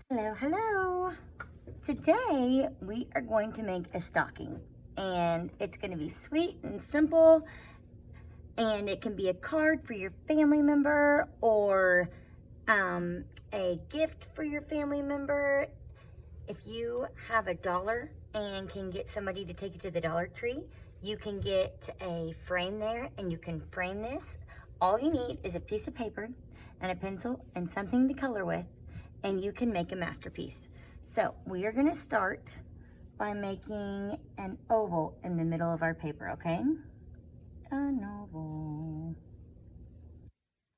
Hello, hello. Today we are going to make a stocking, and it's going to be sweet and simple, and it can be a card for your family member or a gift for your family member. If you have $1 and can get somebody to take you to the Dollar Tree, you can get a frame there and you can frame this. All you need is a piece of paper and a pencil and something to color with, and you can make a masterpiece. So we are going to start by making an oval in the middle of our paper, okay? An oval.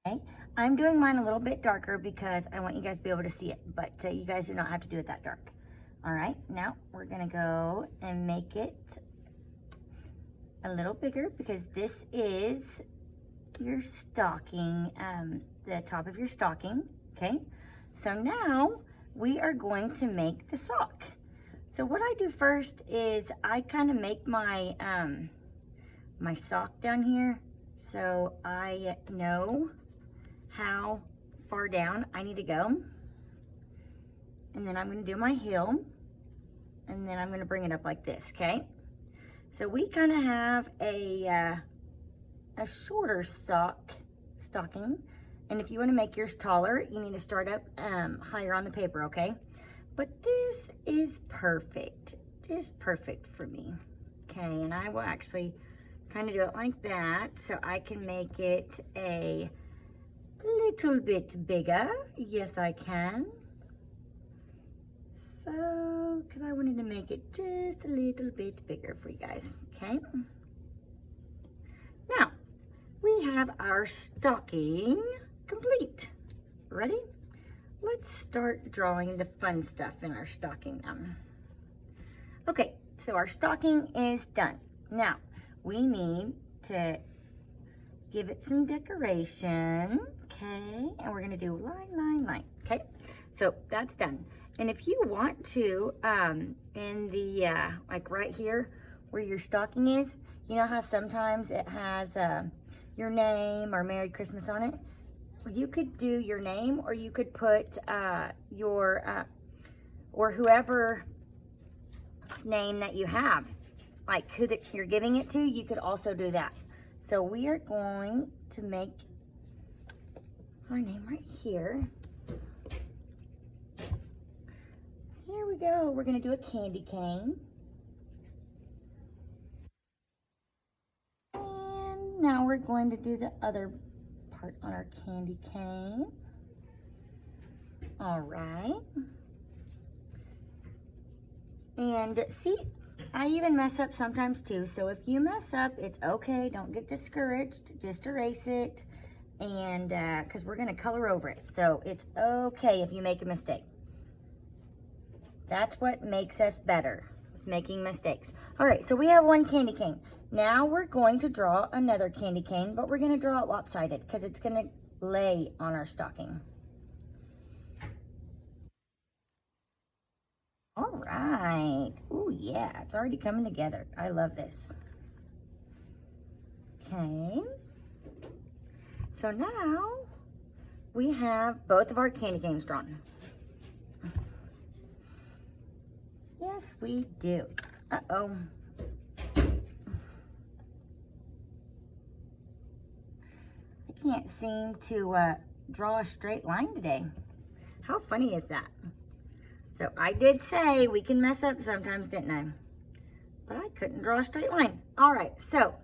Okay, I'm doing mine a little bit darker because I want you guys to be able to see it, but you guys do not have to do it that dark. All right, now we're gonna go and make it a little bigger because this is your stocking, the top of your stocking, okay? So now we are going to make the sock. So what I do first is I kind of make my, my sock down here so I know how far down I need to go. And then I'm going to do my heel, and then I'm going to bring it up like this, okay? So we kind of have a shorter stocking, and if you want to make yours taller, you need to start up higher on the paper, okay? But this is perfect, just perfect for me, okay? And I will actually kind of do it like that so I can make it a little bit bigger. Yes, I can. So, because I wanted to make it just a little bit bigger for you guys, okay? Now, we have our stocking complete. Ready? Let's start drawing the fun stuff in our stocking now. Okay, so our stocking is done. Now, we need to give it some decoration, okay? And we're gonna do line, line, line, okay? So that's done. And if you want to, in the, like right here where your stocking is, you know how sometimes it has your name or Merry Christmas on it? You could do your name, or you could put your, or whoever name that you have, like who that you're giving it to, you could also do that. So we are going to make our name right here. Here we go. We're going to do a candy cane. And now we're going to do the other part on our candy cane. All right. And see, I even mess up sometimes too. So if you mess up, it's okay. Don't get discouraged. Just erase it. And because we're going to color over it. So it's okay if you make a mistake. That's what makes us better, is making mistakes. All right, so we have one candy cane. Now we're going to draw another candy cane, but we're going to draw it lopsided because it's going to lay on our stocking. All right. Oh, yeah, it's already coming together. I love this. Okay. So now we have both of our candy canes drawn. Yes, we do. Uh-oh. I can't seem to draw a straight line today. How funny is that? So I did say we can mess up sometimes, didn't I? But I couldn't draw a straight line. All right, so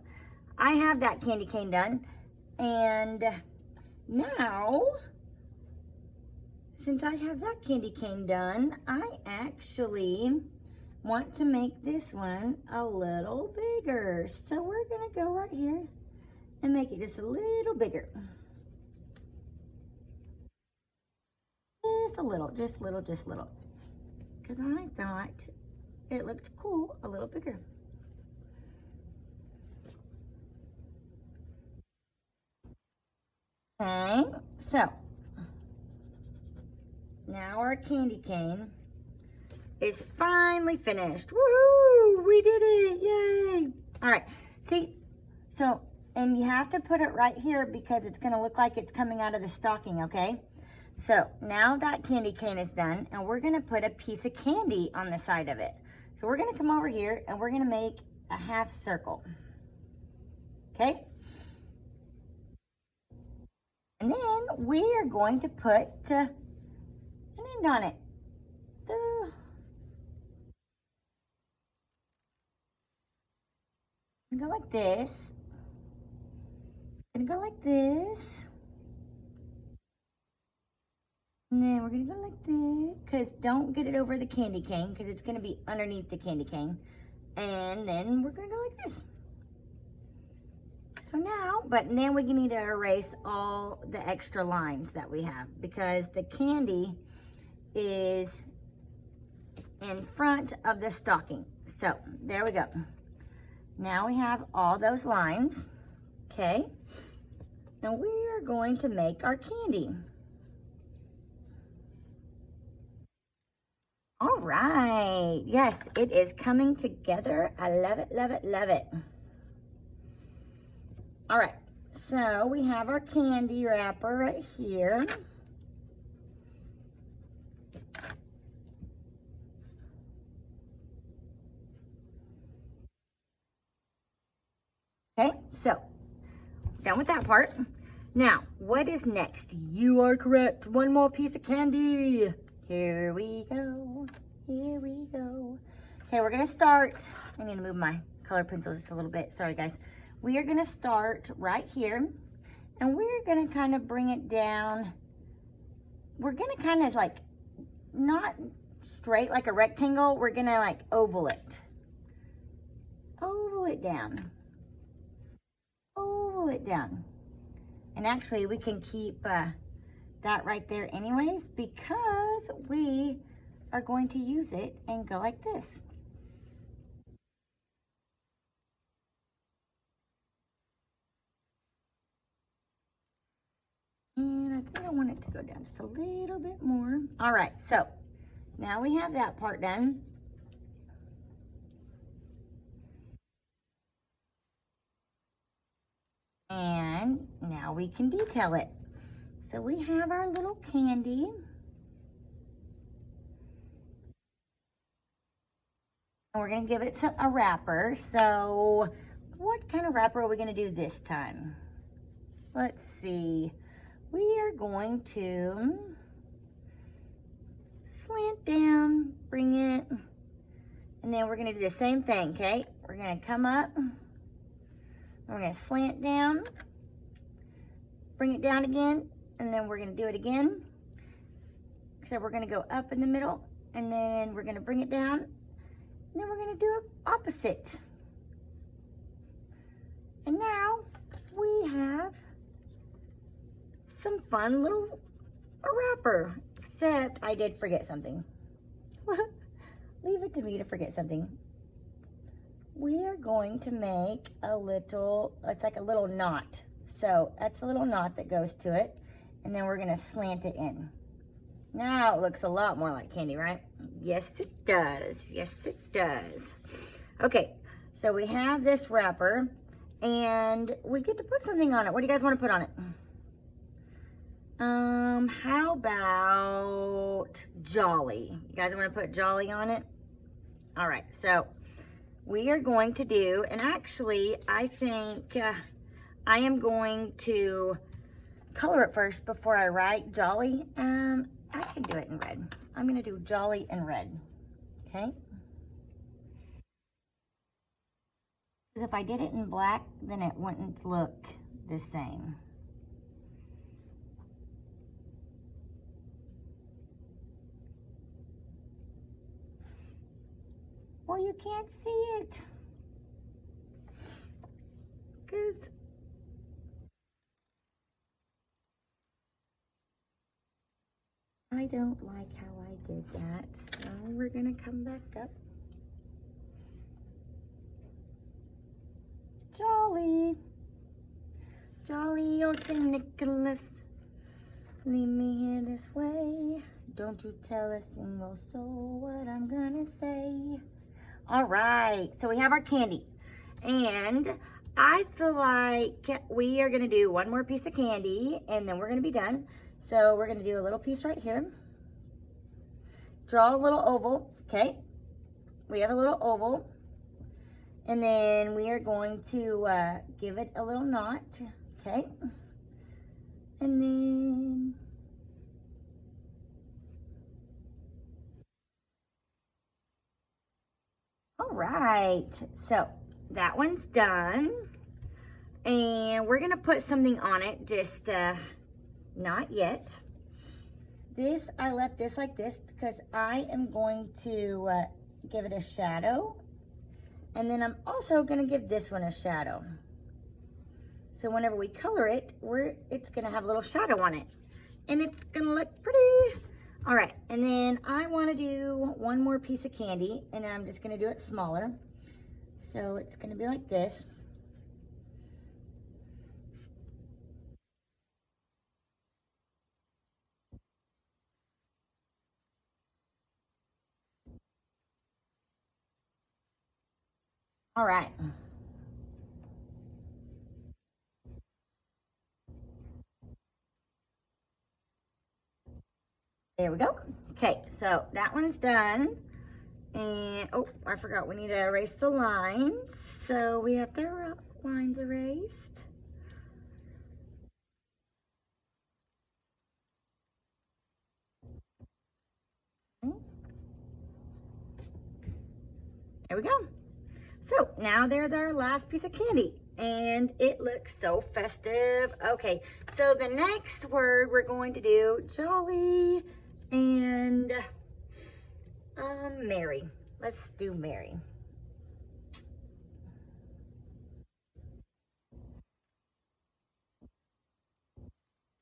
I have that candy cane done. And now, since I have that candy cane done, I actually want to make this one a little bigger. So we're gonna go right here and make it just a little bigger. Just a little, just little, just little. Because I thought it looked cool a little bigger. Okay, so now our candy cane is finally finished. Woohoo! We did it! Yay! All right, see, so, and you have to put it right here because it's gonna look like it's coming out of the stocking, okay? So now that candy cane is done, and we're gonna put a piece of candy on the side of it. So we're gonna come over here and we're gonna make a half circle, okay? And then we are going to put an end on it. Go like this. Gonna go like this. And then we're gonna go like this, because don't get it over the candy cane, because it's gonna be underneath the candy cane. And then we're gonna go like this. So now, but then we need to erase all the extra lines that we have, because the candy is in front of the stocking. So there we go. Now we have all those lines, okay? And we are going to make our candy. All right, yes, it is coming together. I love it, love it, love it. All right, so we have our candy wrapper right here. Okay, so done with that part. Now, what is next? You are correct. One more piece of candy. Here we go. Here we go. Okay, we're gonna start. I need to move my color pencil just a little bit. Sorry, guys. We are gonna start right here, and we're gonna kind of bring it down. We're gonna kind of like, not straight like a rectangle. We're gonna like oval it. Oval it down. Oval it down. And actually, we can keep that right there anyways, because we are going to use it and go like this. And I think I want it to go down just a little bit more. All right, so now we have that part done. And now we can detail it. So we have our little candy. And we're gonna give it a wrapper. So what kind of wrapper are we gonna do this time? Let's see. We are going to slant down, bring it, and then we're gonna do the same thing, okay? We're gonna come up, we're gonna slant down, bring it down again, and then we're gonna do it again. So we're gonna go up in the middle, and then we're gonna bring it down, and then we're gonna do it opposite. And now we have some fun little wrapper, except I did forget something. Leave it to me to forget something. We are going to make a little, it's like a little knot. So that's a little knot that goes to it, and then we're gonna slant it in. Now it looks a lot more like candy, right? Yes, it does. Yes, it does. Okay, so we have this wrapper, and we get to put something on it. What do you guys want to put on it? How about Jolly? You guys want to put Jolly on it? All right, so we are going to do, and actually, I think I am going to color it first before I write Jolly. I can do it in red. I'm gonna do Jolly in red, okay? Because if I did it in black, then it wouldn't look the same. Well, you can't see it. Because I don't like how I did that. So we're gonna come back up. Jolly. Jolly old St. Nicholas, leave me here this way. Don't you tell a single soul what I'm gonna say. All right, so we have our candy. And I feel like we are gonna do one more piece of candy and then we're gonna be done. So we're gonna do a little piece right here. Draw a little oval, okay? We have a little oval. And then we are going to give it a little knot, okay? And then all right, so that one's done. And we're gonna put something on it, just not yet. This, I left this like this because I am going to give it a shadow. And then I'm also gonna give this one a shadow. So whenever we color it, it's gonna have a little shadow on it. And it's gonna look pretty. All right, and then I wanna do one more piece of candy, and I'm just gonna do it smaller. So it's gonna be like this. All right. There we go. Okay, so that one's done. And, oh, I forgot, we need to erase the lines. So we have the lines erased. Okay. There we go. So now there's our last piece of candy. And it looks so festive. Okay, so the next word we're going to do, jolly and merry. Let's do merry.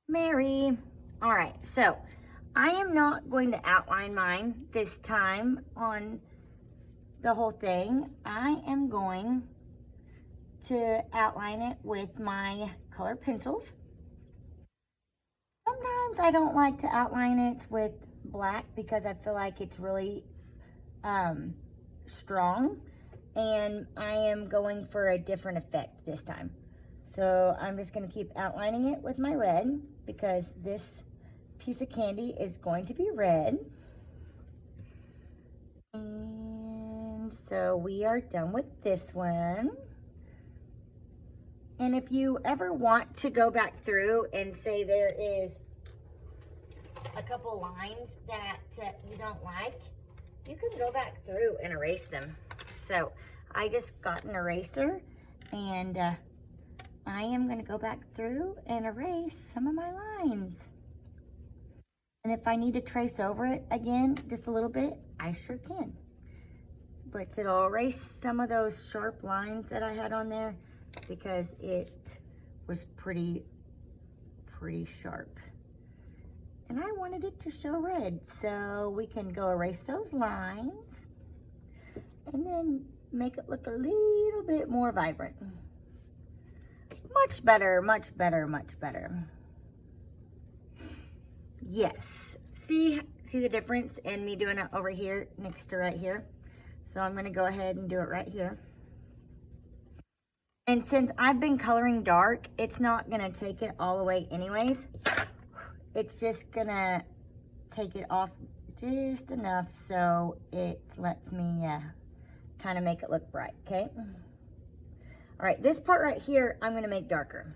Merry. All right, so I am not going to outline mine this time on the whole thing. I am going to outline it with my colored pencils. Sometimes I don't like to outline it with black because I feel like it's really strong, and I am going for a different effect this time. So I'm just going to keep outlining it with my red because this piece of candy is going to be red. And so we are done with this one. And if you ever want to go back through and say there is a couple lines that you don't like, you can go back through and erase them. So I just got an eraser, and I am going to go back through and erase some of my lines. And if I need to trace over it again just a little bit, I sure can. But it'll erase some of those sharp lines that I had on there because it was pretty sharp. And I wanted it to show red, so we can go erase those lines and then make it look a little bit more vibrant. Much better, much better, much better. Yes, see the difference in me doing it over here next to right here? So I'm gonna go ahead and do it right here. And since I've been coloring dark, it's not gonna take it all the way anyways. It's just gonna take it off just enough so it lets me kind of make it look bright, okay? All right, this part right here, I'm gonna make darker.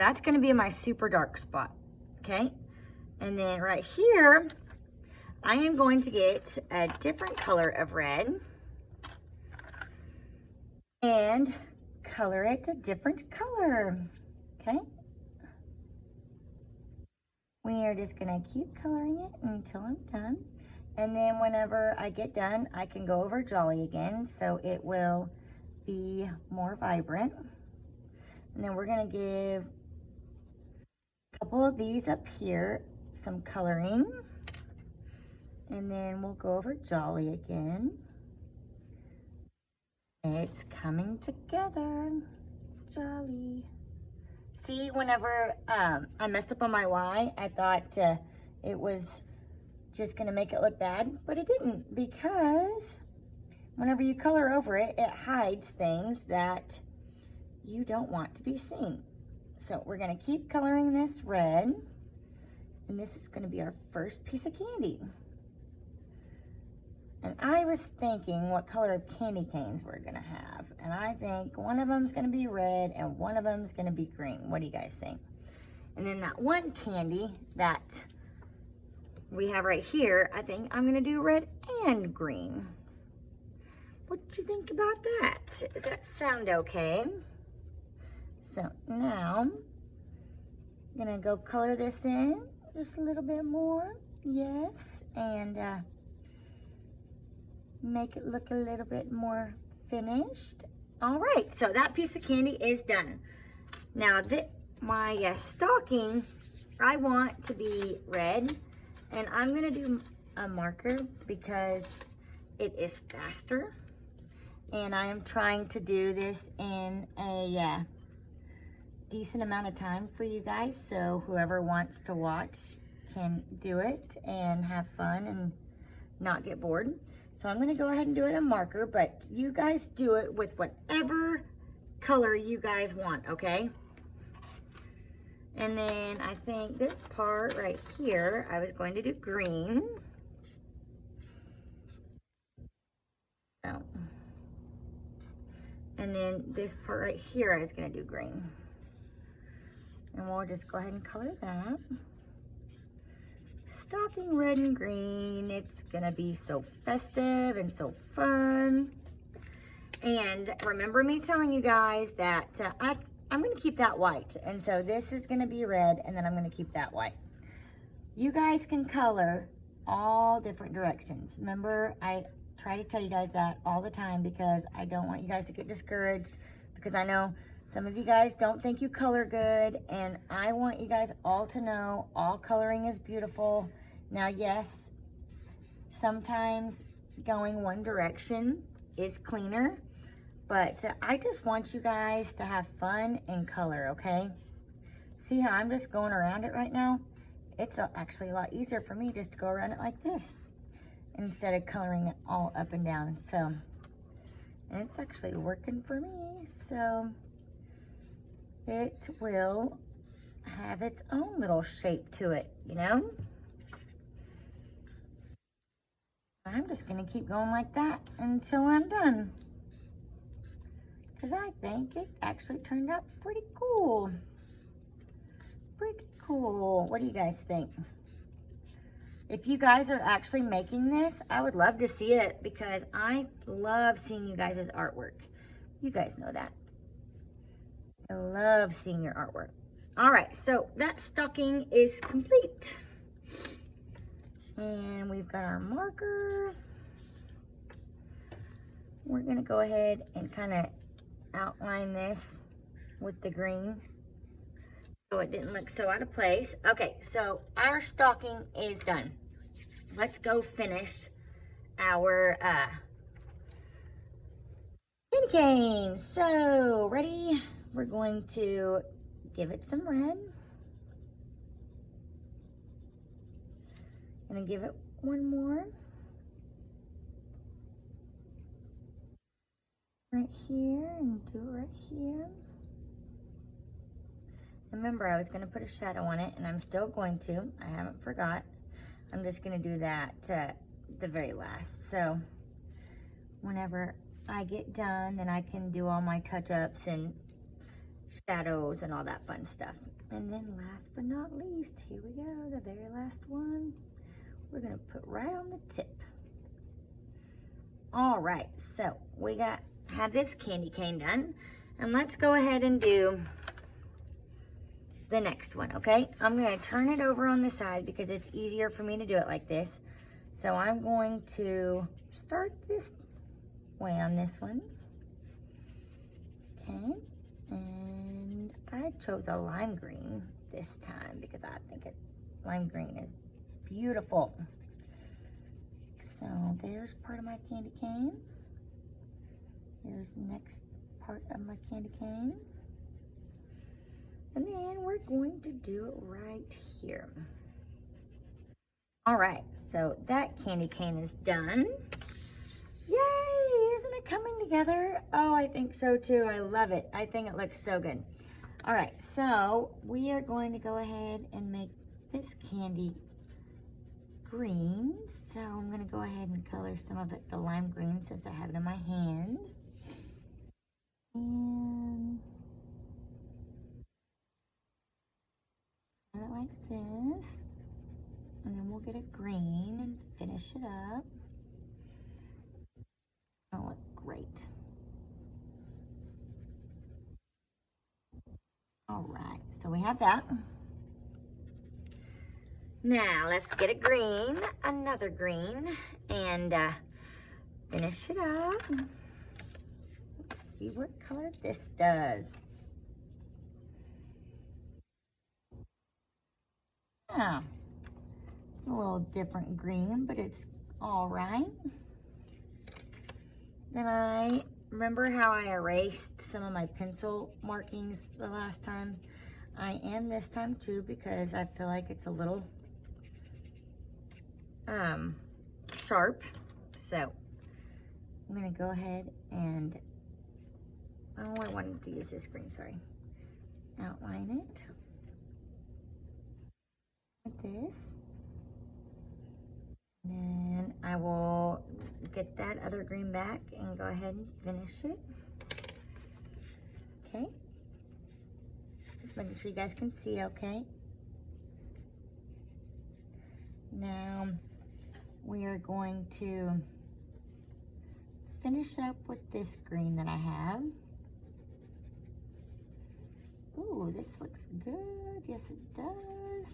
That's gonna be my super dark spot, okay? And then right here, I am going to get a different color of red and color it a different color, okay? We are just gonna keep coloring it until I'm done. And then whenever I get done, I can go over Jolly again, so it will be more vibrant. And then we're gonna give a couple of these up here some coloring. And then we'll go over Jolly again. It's coming together, Jolly. See, whenever I messed up on my Y, I thought it was just gonna make it look bad, but it didn't, because whenever you color over it, it hides things that you don't want to be seen. so we're gonna keep coloring this red, and this is gonna be our first piece of candy. And I was thinking what color of candy canes we're gonna have, and I think one of them's gonna be red and one of them's gonna be green. What do you guys think? And then that one candy that we have right here, I think I'm gonna do red and green. What do you think about that? Does that sound okay? So now, I'm gonna go color this in just a little bit more, yes, and make it look a little bit more finished. All right, so that piece of candy is done. Now my stocking, I want to be red, and I'm gonna do a marker because it is faster, and I am trying to do this in a decent amount of time for you guys, so whoever wants to watch can do it and have fun and not get bored. So I'm gonna go ahead and do it a marker, but you guys do it with whatever color you guys want, okay? And then I think this part right here, I was going to do green. So, and then this part right here, I was gonna do green. And we'll just go ahead and color that. Stocking red and green. It's gonna be so festive and so fun. And remember me telling you guys that I'm gonna keep that white. And so this is gonna be red, and then I'm gonna keep that white. You guys can color all different directions. Remember, I try to tell you guys that all the time because I don't want you guys to get discouraged, because I know some of you guys don't think you color good, and I want you guys all to know all coloring is beautiful. Now, yes, sometimes going one direction is cleaner, but I just want you guys to have fun and color, okay? See how I'm just going around it right now? It's actually a lot easier for me just to go around it like this instead of coloring it all up and down. So, and it's actually working for me, so it will have its own little shape to it, you know? I'm just gonna keep going like that until I'm done, because I think it actually turned out pretty cool. Pretty cool. What do you guys think? If you guys are actually making this, I would love to see it, because I love seeing you guys' artwork. You guys know that. I love seeing your artwork. All right, so that stocking is complete. And we've got our marker. We're gonna go ahead and kind of outline this with the green so it didn't look so out of place. Okay, so our stocking is done. Let's go finish our candy cane. So, ready? We're going to give it some red. Gonna give it one more. Right here, and do it right here. Remember, I was gonna put a shadow on it, and I'm still going to. I haven't forgot. I'm just gonna do that the very last. So whenever I get done, then I can do all my touch-ups and shadows and all that fun stuff. And then last but not least, here we go, the very last one. We're gonna put right on the tip. All right, so we have this candy cane done, and let's go ahead and do the next one, okay? I'm gonna turn it over on the side because it's easier for me to do it like this. So I'm going to start this way on this one. Okay, and I chose a lime green this time because I think lime green is beautiful. So there's part of my candy cane. Here's the next part of my candy cane. And then we're going to do it right here. All right, so that candy cane is done. Yay, isn't it coming together? Oh, I think so too. I love it. I think it looks so good. All right, so we are going to go ahead and make this candy green. So I'm gonna go ahead and color some of it the lime green since I have it in my hand. And color it like this. And then we'll get a green and finish it up. It'll look great. All right, so we have that. Now let's get a green, another green, and finish it up. Let's see what color this does. Yeah, a little different green, but it's all right. Then I remember how I erased some of my pencil markings the last time. I am this time too because I feel like it's a little sharp. So I'm gonna go ahead and, oh, I wanted to use this green, sorry. Outline it like this. And then I will get that other green back and go ahead and finish it. Okay. Just making sure you guys can see okay. Now we are going to finish up with this green that I have. Ooh, this looks good. Yes, it does.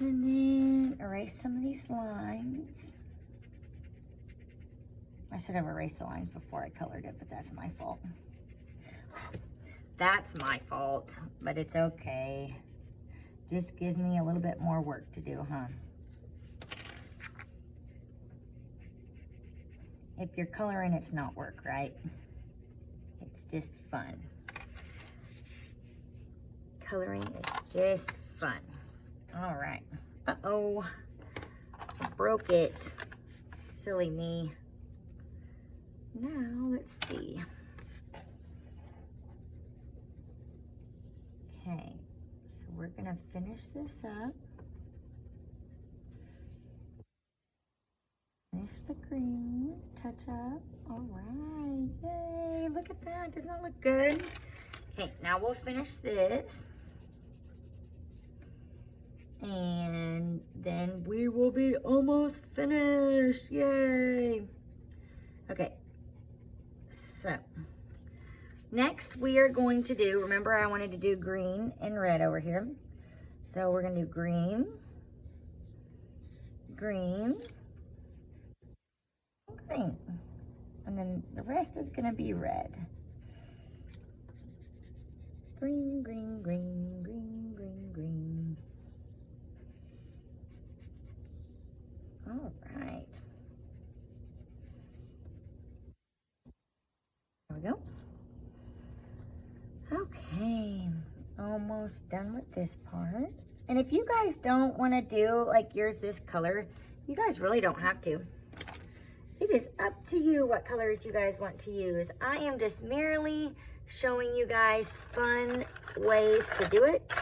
And then erase some of these lines. I should have erased the lines before I colored it, but that's my fault. That's my fault, but it's okay. Just gives me a little bit more work to do, huh? If you're coloring, it's not work, right? It's just fun. Coloring is just fun. All right. Uh-oh, I broke it. Silly me. Now, let's see. Okay, so we're gonna finish this up. Finish the green, touch up. All right, yay, look at that, doesn't that look good? Okay, now we'll finish this. And then we will be almost finished, yay. Okay, so next we are going to do, remember I wanted to do green and red over here. So we're gonna do green, green, green. And then the rest is gonna be red. Green, green, green, green, green, green. All right. There we go. Okay, almost done with this part. And if you guys don't want to do like yours this color, you guys really don't have to. It is up to you what colors you guys want to use. I am just merely showing you guys fun ways to do it.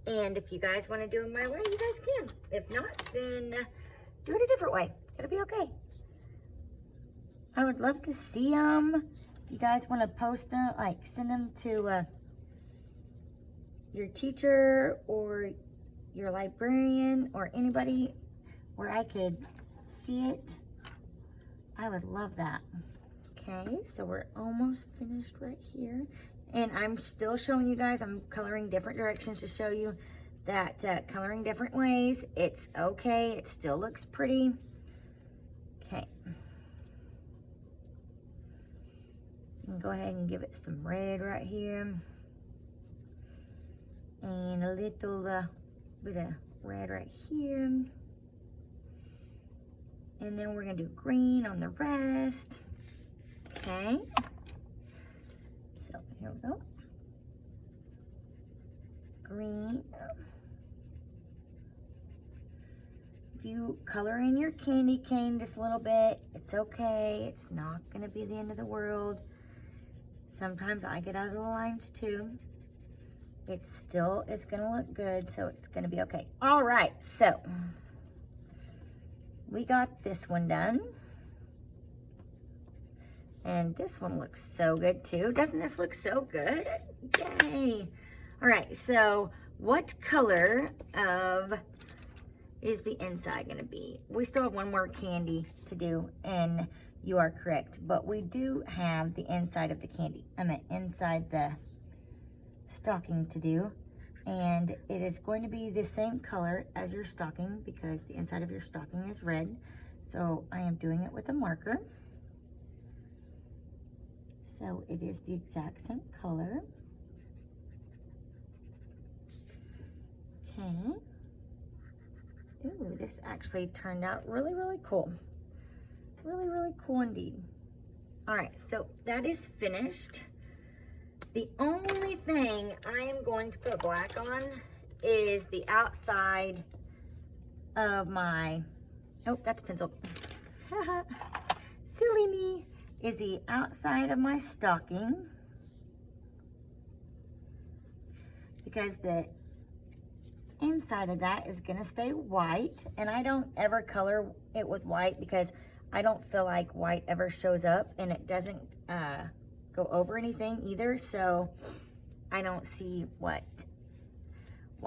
And if you guys want to do it my way, you guys can. If not, then do it a different way. It'll be okay. I would love to see them. If you guys want to post them, like send them to your teacher or your librarian or anybody where I could see it, I would love that. Okay, so we're almost finished right here. And I'm still showing you guys, I'm coloring different directions to show you that coloring different ways, it's okay, it still looks pretty. Okay. And go ahead and give it some red right here. And a little bit of red right here. And then we're gonna do green on the rest. Okay. So here we go. Green. If you color in your candy cane just a little bit, it's okay. It's not gonna be the end of the world. Sometimes I get out of the lines too. It still is gonna look good, so it's gonna be okay. All right, so we got this one done. And this one looks so good too. Doesn't this look so good? Yay. All right, so what color is the inside gonna be? We still have one more candy to do, and you are correct, but we do have the inside of the candy, inside the stocking to do, and it is going to be the same color as your stocking because the inside of your stocking is red. So I am doing it with a marker. So it is the exact same color. Okay. Ooh, this actually turned out really, really cool. Really, really cool indeed. All right, so that is finished. The only thing I am going to put black on is the outside of my, oh, that's pencil. Silly me. Is the outside of my stocking, because the inside of that is gonna stay white, and I don't ever color it with white because I don't feel like white ever shows up, and it doesn't go over anything either, so I don't see why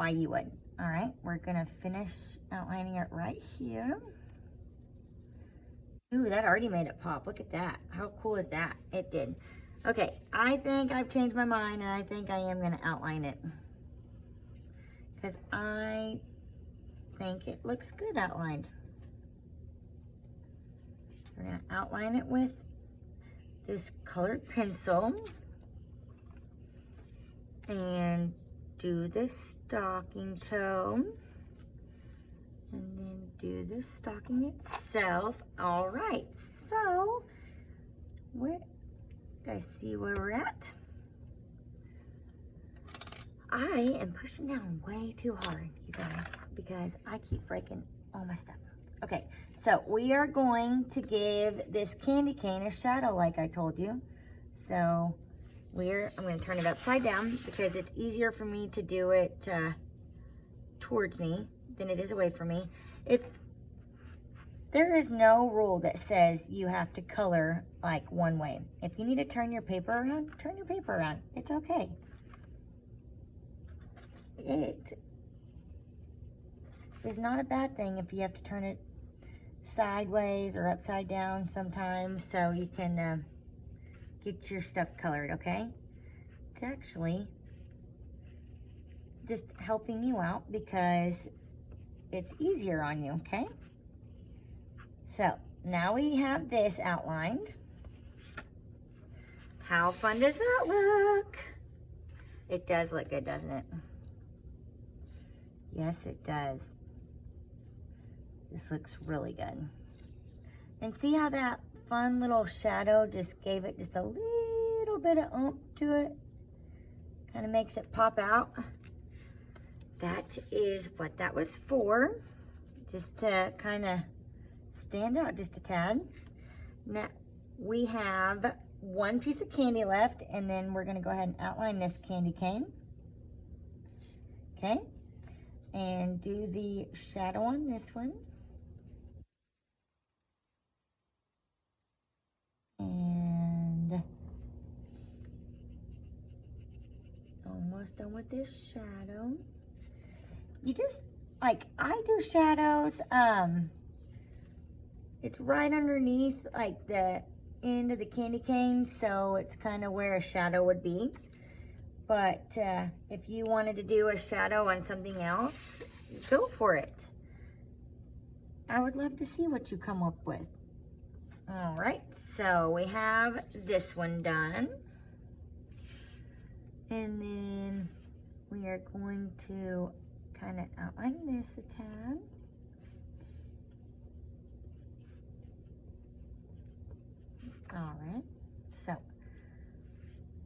you would. All right, we're gonna finish outlining it right here. Ooh, that already made it pop. Look at that. How cool is that? It did. Okay, I think I've changed my mind, and I think I am gonna outline it because I think it looks good outlined. We're gonna outline it with this colored pencil and do the stocking toe and then do the stocking itself. All right, so you guys see where we're at? I am pushing down way too hard, you guys, because I keep breaking all my stuff. Okay, so we are going to give this candy cane a shadow like I told you. So I'm going to turn it upside down because it's easier for me to do it towards me than it is away from me. There is no rule that says you have to color like one way. If you need to turn your paper around, turn your paper around. It's okay. It is not a bad thing if you have to turn it sideways or upside down sometimes so you can get your stuff colored, okay? It's actually just helping you out because it's easier on you, okay? So now we have this outlined. How fun does that look? It does look good, doesn't it? Yes, it does. This looks really good. And see how that fun little shadow just gave it just a little bit of oomph to it? Kind of makes it pop out. That is what that was for. Just to kind of stand out just a tad. Now we have one piece of candy left, and then we're going to go ahead and outline this candy cane. Okay, and do the shadow on this one. And almost done with this shadow. You just, like I do shadows, it's right underneath like the end of the candy cane, so it's kind of where a shadow would be. But if you wanted to do a shadow on something else, go for it. I would love to see what you come up with. All right, so we have this one done. And then we are going to kind of outline this a tad. All right, so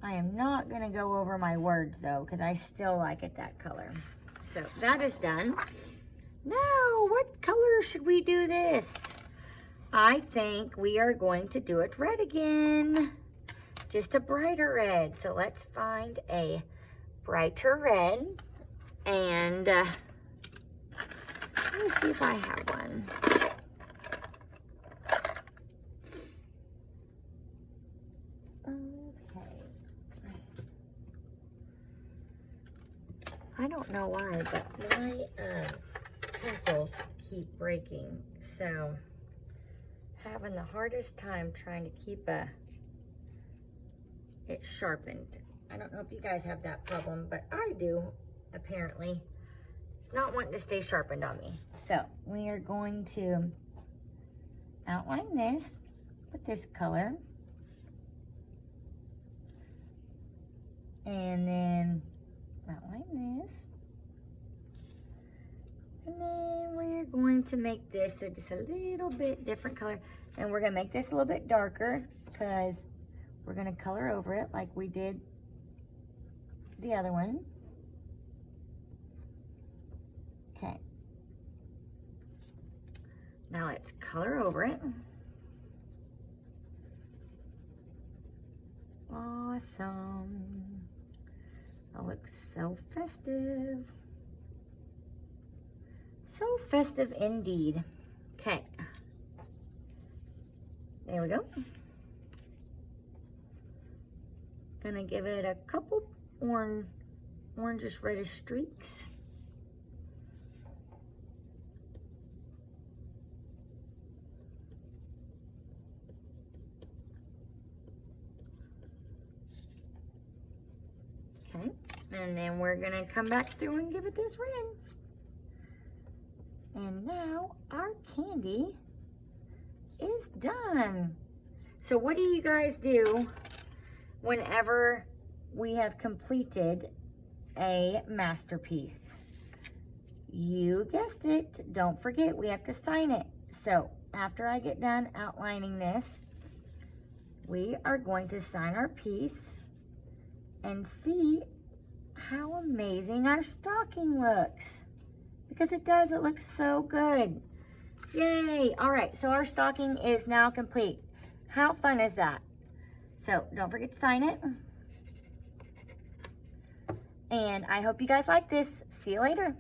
I am not going to go over my words though, because I still like it that color. So that is done. Now, what color should we do this? I think we are going to do it red again. just a brighter red. So let's find a brighter red. And let me see if I have one. Okay. I don't know why, but my pencils keep breaking. So having the hardest time trying to keep it sharpened. I don't know if you guys have that problem, but I do, apparently. It's not wanting to stay sharpened on me. So we are going to outline this with this color. And then outline this. And then we're going to make this just a little bit different color. And we're going to make this a little bit darker because we're going to color over it like we did the other one. Okay. Now let's color over it. Awesome. That looks so festive. So festive indeed. Okay. There we go. Gonna give it a couple orangish reddish streaks. Okay, and then we're gonna come back through and give it this red. And now our candy is done. So what do you guys do whenever we have completed a masterpiece? You guessed it, don't forget we have to sign it. So after I get done outlining this, we are going to sign our piece and see how amazing our stocking looks. Because it does, it looks so good. Yay! All right, so our stocking is now complete. How fun is that? So don't forget to sign it. And I hope you guys like this. See you later.